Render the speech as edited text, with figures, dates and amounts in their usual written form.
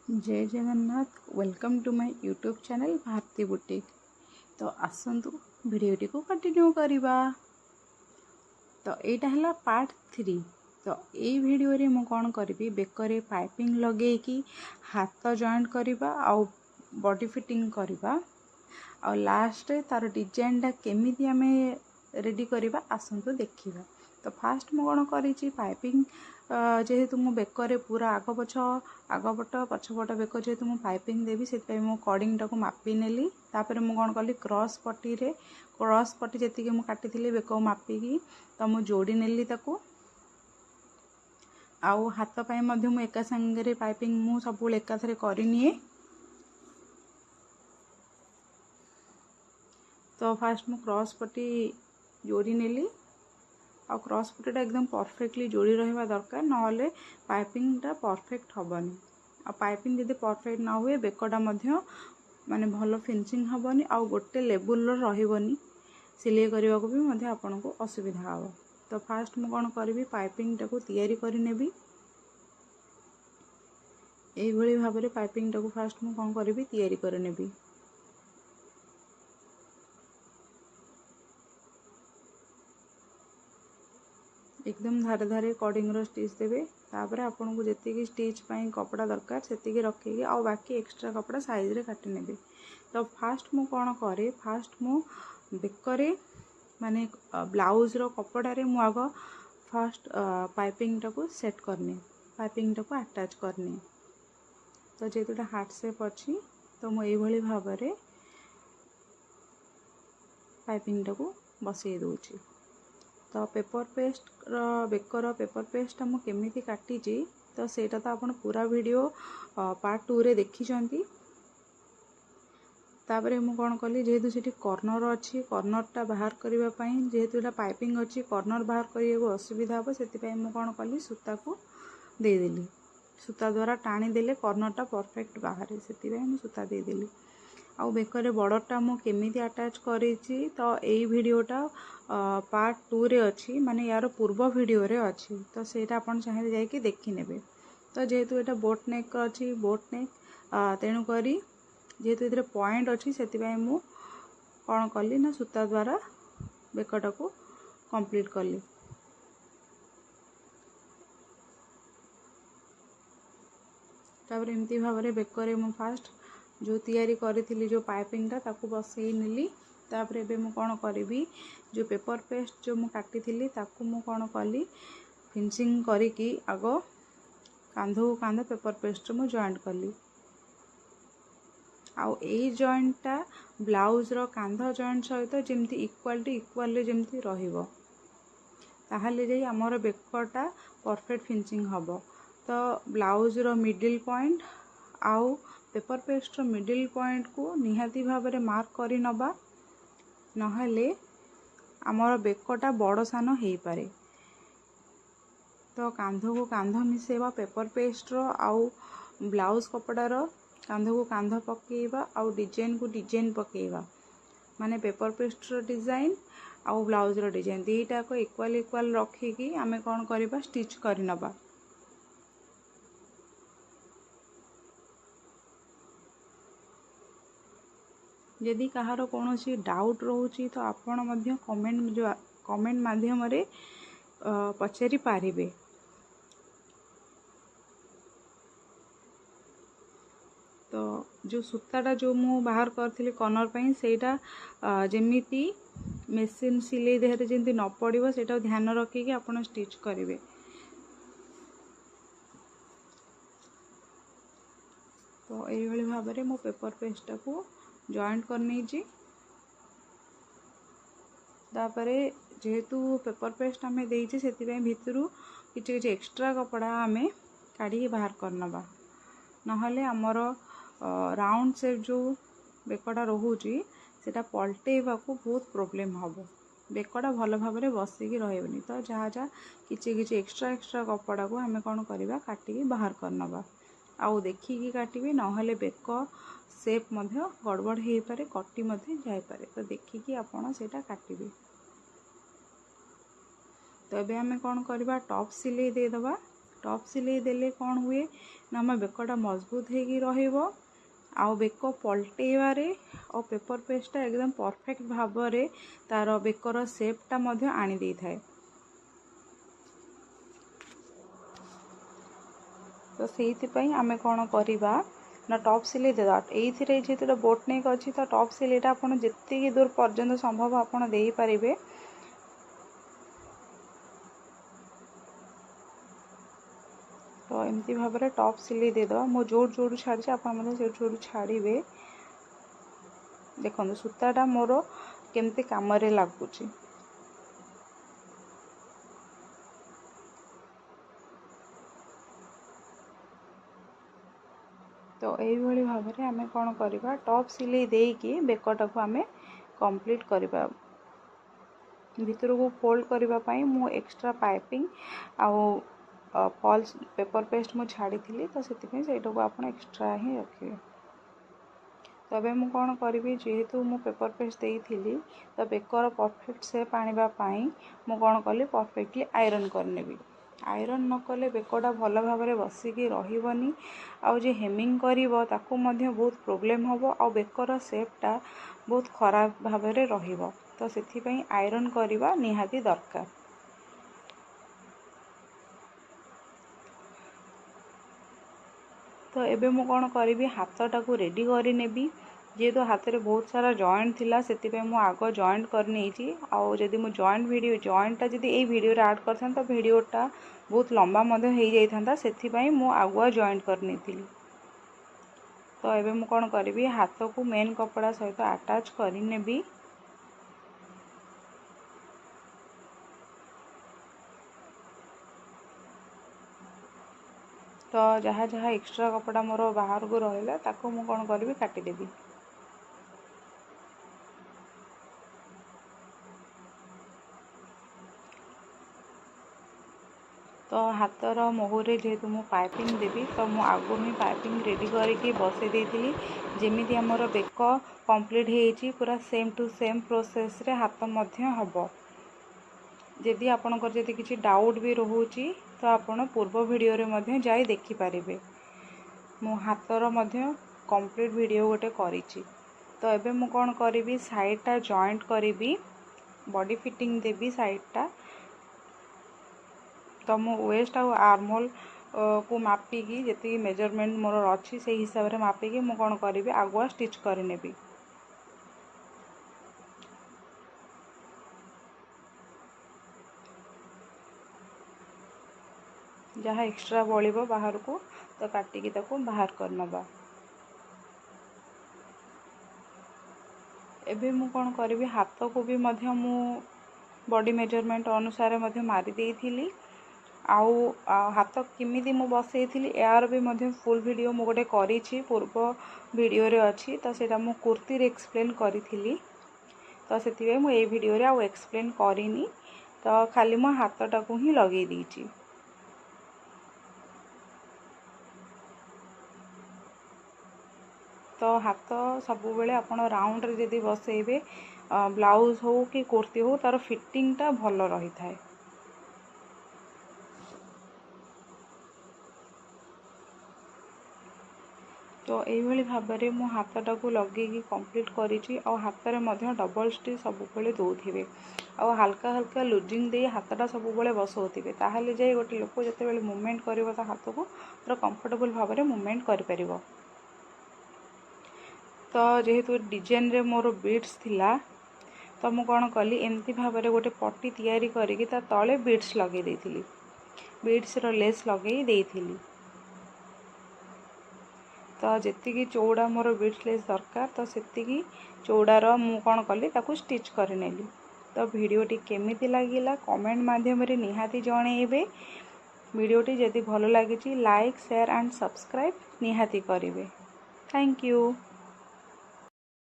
जय Jagannath. Welcome to my YouTube channel Bharati boutique. तो आसतु भिडियोटी को कंटिन्यू करवा। तो यहाँ है पार्ट 3। तो ये भिडियो रे मु कौन करी बेकरे पाइपिंग लगे कि हाथ जॉइंट करवा आउ बॉडी फिटिंग करवा आ लास्ट तार डिजाइनटा केमिति आमे रेडी करवा आसतु देखिबा। तो फास्ट मु कौन करी पाइपिंग जेहेतु मु बेकरे पूरा आगपट पछपट बेक जेहेतु मु पाइपिंग देवी से कॉर्डिंग टाको मापी नेली। तापर मु कौन कली क्रॉस पट्टी जी मु काटी बेक मापिकी तो मु जोड़ी नेली ताको। आउ हाथ पाई मध्य मु एका संगे पाइपिंग मु सब एकाथरे करनिए। तो फास्ट मु क्रॉस पट्टी जोड़ी नेली आ क्रॉस पट्टीटा एकदम परफेक्टली जोड़ी रहा दरकार ना पाइपिंगटा परफेक्ट हेनी। आ पाइपिंग जब परफेक्ट ना हुए बेकटा माने भल फिनिशिंग हेनी आ गोटे लेवल रही सिलाई करने को भी आपन को असुविधा हे। तो फास्ट मु कौन करी पाइपिंग टाको तैयारी करिनेबी। एही भाव में पाइपिंग टाको फास्ट मु कौन करी तैयारी करिनेबी। एकदम धारे धारे कॉर्डिंग रो स्टिच देबे। तापर आपन को जति स्टिच पाई कपड़ा दरकार सेति रखिकी आ बाकी एक्स्ट्रा कपड़ा साइज रे काटी नेबे। तो फास्ट मु कौन करे फास्ट मु बेकरे माने ब्लाउज रो कपड़ा रे मु आग फास्ट पाइपिंग टाको सेट करने पाइपिंग टाको अटैच करने। तो जेतुटा हार्ट शेप अच्छी तो मु एई भली भाव में पाइपिंग टाको बसई दूची। तो paper paste baker paper paste मु केमिति काटी तो सेटा तो आपण पूरा वीडियो पार्ट 2 रे देखी चंती। तापरे मु कौन कली जेहेतु सेठी कॉर्नर अच्छी कॉर्नरटा बाहर करबा पई जेहेतु एटा पाइपिंग अच्छी कॉर्नर बाहर करिया को असुविधा हो सेति पई मु कौन कली सूता को दे देली। सूता द्वारा टाणी देले कॉर्नरटा परफेक्ट बाहर सेति पई मु सूता दे देली। आउ बेकरे बॉर्डरटा मु केमिति अटैच करिछि तो एई वीडियोटा पार्ट 2 रे अच्छी माने यार पूर्व वीडियो रे अच्छी। तो सेटा आपण चाहे जाई कि देखि नेबे। तो जेहेतु एटा बोट नेक अच्छी बोट नेक तेणु करी जेहेतु इधर पॉइंट अच्छी सेति पई मु कोन कली ना सूता द्वारा बेकटा को कंप्लीट कली। तापर एमती भाव में बेकरे मु फास्ट जो तैयारी करी जो पाइपिंगटा ताकू बसई नेली। तापर एबे मु कौन करी जो पेपर पेस्ट जो मु काटी थी ताकू मु कौन कली फिनिशिंग करिकी आग कांध को कांध पेपर पेस्ट मु जॉइंट कली। आउ एई जॉइंटटा ब्लाउज रो कांध जॉइंट सहित जेमती इक्वाली जेमती रहिबो ताहाले जे हमर बेकटा परफेक्ट फिनिशिंग हबो। तो ब्लाउज रो मिडिल पॉइंट आउ पेपर पेस्ट रो मिडिल पॉइंट को निहाती भाव में मार्क करी नबा नहले आमर बेकटा बड़ सान हो पारे। तो कांध को कांध मिसेवा पेपर पेस्ट रो आउ ब्लाउज कपड़ा रो कांध को कांध पकेवा आउ डिजाइन को डिजाइन पकेवा माने पेपर पेस्ट रो डिजाइन आउ ब्लाउज रो डिजाइन दीटा को इक्वल रखिकी आमे कौन करबा स्टिच करि नबा। यदि कहार कौन डाउट रोची तो आपण मध्य कमेंट माध्यम रे पचारि पारिबे। तो जो सूताटा जो मु बाहर करथिली कॉर्नर पई सेटा जेमिति मेसिन सिलाई देहरे जेमति न पड़िबो सेटा ध्यान रखिकी आपण स्टिच करिवे। तो एई भली भाव में मो पेपर पेस्टा को जॉइंट करनी जी। तापरे जेहेतु पेपर पेस्ट आमे देइछि सेति पई भितरु किछि किछि एक्स्ट्रा कपड़ा आमे काढी बाहर करनबा नहले हमर राउंड शेप जो बेकटा रहुची सेटा पलटेबा को बहुत प्रॉब्लम हबो। बेकटा भल भाव में बसिकी रहबनी। तो जहाँ जहाँ किछि किछि एक्स्ट्रा कपड़ा को आमे कोन करबा काटिकी बाहर करनबा आउ देखिकी काटिबे नहले बेक शेप मध्य गड़बड़ हो पारे कटी मध्य जाय पारे। तो देखिकी आपण सेटा काटिबे। तो एबे हमें कौन करबा टॉप सिलाई दे दबा। टॉप सिलाई देले कौन हुए ना आम बेकटा मजबूत होगी रहिबो आउ बेक पलटेबारे और पेपर पेस्टा एकदम परफेक्ट भाव में तार बेकर सेपटा मध्य आनी दे थाए। तो से आम कौन करवा ना टॉप सिलाई देदा ये जेहतु बोट नेक अच्छी तो टॉप सिलाईटा आपड़ जी दूर पर्यंत संभव आपड़ दे पारे। तो एमती भाव में टॉप सिलाई देदवा मो जोड़ जोड़ छाड़ी आप छाड़े देखो सूताटा मोर केमती काम लगुच। तो यही भाव में आम कौन करवा टॉप सिलाई देकी बेकटा को आम कंप्लीट करवा। भितर को फोल्ड करने मु एक्स्ट्रा पाइपिंग आउ फॉल्स पेपर पेस्ट मु छाड़ी थी तो से को आप एक्स्ट्रा ही रखिए। तो अबे मु कौन करी जेहेतु मु पेपर पेस्ट देती तो बेकर परफेक्ट सेप आने मु कौन कली परफेक्टली आयरन करनेबी। आयरन न कले बेकटा भल भाव में बसिकी रही आउ जे हेमिंग करिवो ताकू मध्य बहुत प्रोब्लेम हम आउ बेकर सेपटा बहुत खराब भाव में रहिबो। तो से आयरन करवा निहाती दरकार। तो एबे मु कौन करी हाथटा को रेडी करनेबी जेहेतु हाथ में बहुत सारा जॉइंट थिला से मु आग जॉइंट करनी आउ जदि मु जॉइंटा जदि ये वीडियो ऐड कर तो वीडियोटा बहुत लंबा हो जाता से मु आगुआ जॉइंट करनी। तो एबे मु कौन करी हाथ को मेन कपड़ा सहित अटैच करनेबी। तो जहाँ जहाँ एक्स्ट्रा कपड़ा मोर बाहर को रहा ताको मु कौन करी काटिदेबी। तो हाथर मुहरे जेहेतु मु पाइपिंग देवी तो मु आगु ही पाइपिंग रेडी करके बसई देती जेमिति आमर बेक कंप्लीट होती पूरा सेम टू सेम प्रोसेस रे हाथ मध्य हबो। जदि आपनकर जदि किसी डाउट भी रोची तो आपण पूर्व वीडियो रे मध्य जाई देखि पारिबे। मु हाथर मध्य कंप्लीट वीडियो गोटे करिछि। तो एबे मु कौन करी साइडटा जॉइंट करी बॉडी फिटिंग देवी साइडटा। तो मु वेस्ट आउ आर्महोल को मापिकी जी मेजरमेंट मोर अच्छी से हिसाब से मापिकी मु कौन करी आगुआ स्टिच करनेबी। जहाँ एक्स्ट्रा बलिबो बाहर को तो काटिकी ताको बाहर करनबा। एबे मु कौन करी हाथ को भी मध्य मु बॉडी मेजरमेंट अनुसार मध्य मारी देइथिली आउ हाथ किमिति मु बसई थी यार भी मध्य फुल वीडियो मु गोटे करी पूर्व वीडियो रे अच्छी तो सेटा मु कुर्ती रे एक्सप्लेन करी थी। तो से मु ए वीडियो रे आउ एक्सप्लेन करिनी तो खाली मो हाथटा को ही लगे दीची। तो हाथ सबु बेले आपण राउंड रे जदी बसइबे ब्लाउज हो कि कुर्ती हो तार फिटिंगटा भल रही थाए। तो यही भाव में मु हाथटा को लगे कंप्लीट करी और हाथ में डबल स्टिच सब दौथे आ हल्का हल्का लुजिंग दे हाथटा सब बसौथे ताहले जाए गोटे लोक जिते बड़े मुवमेंट कर हाथ को पूरा कंफर्टेबल भाव में मुवमेंट कर। तो जेहेतु डिजाइन रे मोर बीड्स थिला तो मु कौन कली एमती भाव में गोटे पट्टी तैयारी करी तले बीड्स लगे देथिली बीड्स रो लेस लगे देथिली। तो जी चौड़ा मोर बीड्स लेस दरकार तो सेतिकी चौड़ार मु कौन कली ताकू स्टिच करनेली। तो वीडियोटी केमिति लागिला कमेंट माध्यम रे निहाती जणेबे। वीडियोटी जदि भल लागिछि लाइक शेयर एंड सब्सक्राइब निहाती करिवे। Thank you.